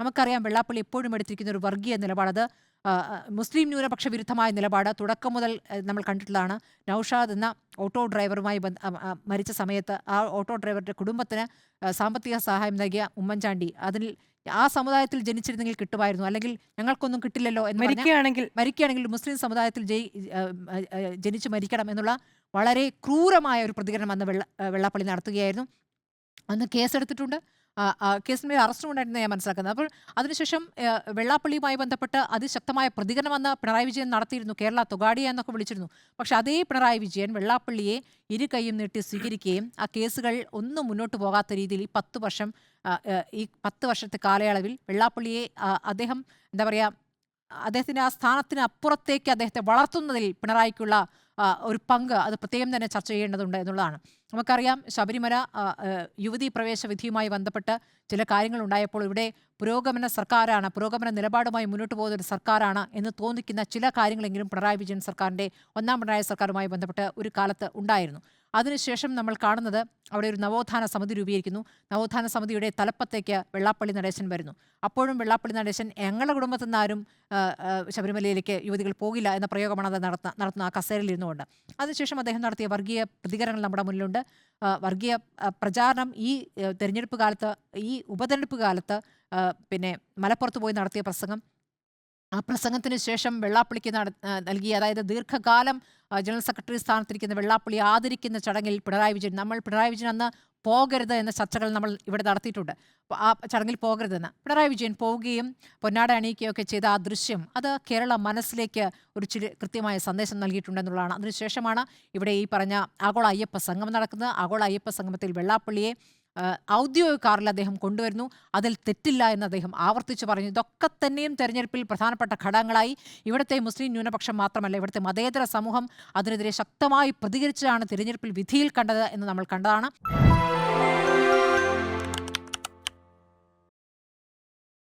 നമുക്കറിയാം വെള്ളാപ്പള്ളി എപ്പോഴും എടുത്തിരിക്കുന്ന ഒരു വർഗീയ നിലപാടത് മുസ്ലിം ന്യൂനപക്ഷ വിരുദ്ധമായ നിലപാട് തുടക്കം മുതൽ നമ്മൾ കണ്ടിട്ടുള്ളതാണ്. നൌഷാദ് എന്ന ഓട്ടോ ഡ്രൈവറുമായി മരിച്ച സമയത്ത് ആ ഓട്ടോ ഡ്രൈവറുടെ കുടുംബത്തിന് സാമ്പത്തിക സഹായം നൽകിയ ഉമ്മൻചാണ്ടി അതിൽ ആ സമുദായത്തിൽ ജനിച്ചിരുന്നെങ്കിൽ കിട്ടുമായിരുന്നു, അല്ലെങ്കിൽ ഞങ്ങൾക്കൊന്നും കിട്ടില്ലല്ലോ എന്ന് മരിക്കുകയാണെങ്കിൽ മുസ്ലിം സമുദായത്തിൽ ജനിച്ചു മരിക്കണം എന്നുള്ള വളരെ ക്രൂരമായ ഒരു പ്രതികരണം അന്ന് വെള്ളാപ്പള്ളി നടത്തുകയായിരുന്നു. അന്ന് കേസെടുത്തിട്ടുണ്ട്. കേസിന്മേൽ അറസ്റ്റും ഉണ്ടായിരുന്ന ഞാൻ മനസ്സിലാക്കുന്നത്. അപ്പോൾ അതിനുശേഷം വെള്ളാപ്പള്ളിയുമായി ബന്ധപ്പെട്ട് അതിശക്തമായ പ്രതികരണം അന്ന് പിണറായി വിജയൻ നടത്തിയിരുന്നു. കേരള തൊഗാഡിയ എന്നൊക്കെ വിളിച്ചിരുന്നു. പക്ഷെ അതേ പിണറായി വിജയൻ വെള്ളാപ്പള്ളിയെ ഇരു കൈയും നീട്ടി സ്വീകരിക്കുകയും ആ കേസുകൾ ഒന്നും മുന്നോട്ട് പോകാത്ത രീതിയിൽ ഈ 10 വർഷത്തെ കാലയളവിൽ വെള്ളാപ്പള്ളിയെ അദ്ദേഹം എന്താ പറയുക, അദ്ദേഹത്തിന്റെ ആ സ്ഥാനത്തിന് അപ്പുറത്തേക്ക് അദ്ദേഹത്തെ വളർത്തുന്നതിൽ പിണറായിക്കുള്ള ഒരു പങ്ക് അത് പ്രത്യേകം തന്നെ ചർച്ച ചെയ്യേണ്ടതുണ്ട് എന്നുള്ളതാണ്. നമുക്കറിയാം ശബരിമല യുവതീ പ്രവേശ വിധിയുമായി ബന്ധപ്പെട്ട് ചില കാര്യങ്ങൾ ഉണ്ടായപ്പോൾ ഇവിടെ പുരോഗമന നിലപാടുമായി മുന്നോട്ട് പോകുന്ന ഒരു സർക്കാരാണ് എന്ന് തോന്നിക്കുന്ന ചില കാര്യങ്ങളെങ്കിലും പിണറായി വിജയൻ സർക്കാരിൻ്റെ ഒന്നാം പിണറായി സർക്കാരുമായി ബന്ധപ്പെട്ട് ഒരു കാലത്ത് ഉണ്ടായിരുന്നു. അതിനുശേഷം നമ്മൾ കാണുന്നത് അവിടെ ഒരു നവോത്ഥാന സമിതി രൂപീകരിക്കുന്നു. നവോത്ഥാന സമിതിയുടെ തലപ്പത്തേക്ക് വെള്ളാപ്പള്ളി നടേശൻ വരുന്നു. അപ്പോഴും വെള്ളാപ്പള്ളി നടേശൻ ഞങ്ങളുടെ കുടുംബത്തിൽ നിന്ന് ആരും ശബരിമലയിലേക്ക് യുവതികൾ പോകില്ല എന്ന പ്രയോഗമാണ് അത് നടത്തുന്ന ആ കസേരയിൽ ഇരുന്നുകൊണ്ട്. അതിനുശേഷം അദ്ദേഹം നടത്തിയ വർഗീയ പ്രതികരണങ്ങൾ നമ്മുടെ മുന്നിലുണ്ട്. വർഗീയ പ്രചാരണം ഈ ഉപതെരഞ്ഞെടുപ്പ് കാലത്ത് പിന്നെ മലപ്പുറത്ത് പോയി നടത്തിയ പ്രസംഗം, ആ പ്രസംഗത്തിന് ശേഷം വെള്ളാപ്പള്ളിക്ക് നൽകിയ, അതായത് ദീർഘകാലം ജനറൽ സെക്രട്ടറി സ്ഥാനത്തിരിക്കുന്ന വെള്ളാപ്പള്ളി ആദരിക്കുന്ന ചടങ്ങിൽ പിണറായി വിജയൻ അന്ന് പോകരുത് എന്ന ചർച്ചകൾ നമ്മൾ ഇവിടെ നടത്തിയിട്ടുണ്ട്. ആ ചടങ്ങിൽ പോകരുതെന്ന് പിണറായി വിജയൻ പോവുകയും പൊന്നാട അണിയിക്കുകയൊക്കെ ചെയ്ത ആ ദൃശ്യം അത് കേരള മനസ്സിലേക്ക് ഒരു കൃത്യമായ സന്ദേശം നൽകിയിട്ടുണ്ടെന്നുള്ളതാണ്. അതിനുശേഷമാണ് ഇവിടെ ഈ പറഞ്ഞ ആഗോള അയ്യപ്പ സംഗമം നടക്കുന്നത്. ആഗോള അയ്യപ്പ സംഗമത്തിൽ വെള്ളാപ്പള്ളിയെ ഔദ്യോഗിക കാറിൽ അദ്ദേഹം കൊണ്ടുവരുന്നു. അതിൽ തെറ്റില്ല എന്ന് അദ്ദേഹം ആവർത്തിച്ചു പറഞ്ഞു. ഇതൊക്കെ തന്നെയും തെരഞ്ഞെടുപ്പിൽ പ്രധാനപ്പെട്ട ഘടകങ്ങളായി. ഇവിടുത്തെ മുസ്ലിം ന്യൂനപക്ഷം മാത്രമല്ല, ഇവിടുത്തെ മതേതര സമൂഹം അതിനെതിരെ ശക്തമായി പ്രതികരിച്ചാണ് തെരഞ്ഞെടുപ്പിൽ വിധിയിൽ കണ്ടത് എന്ന് നമ്മൾ കണ്ടതാണ്.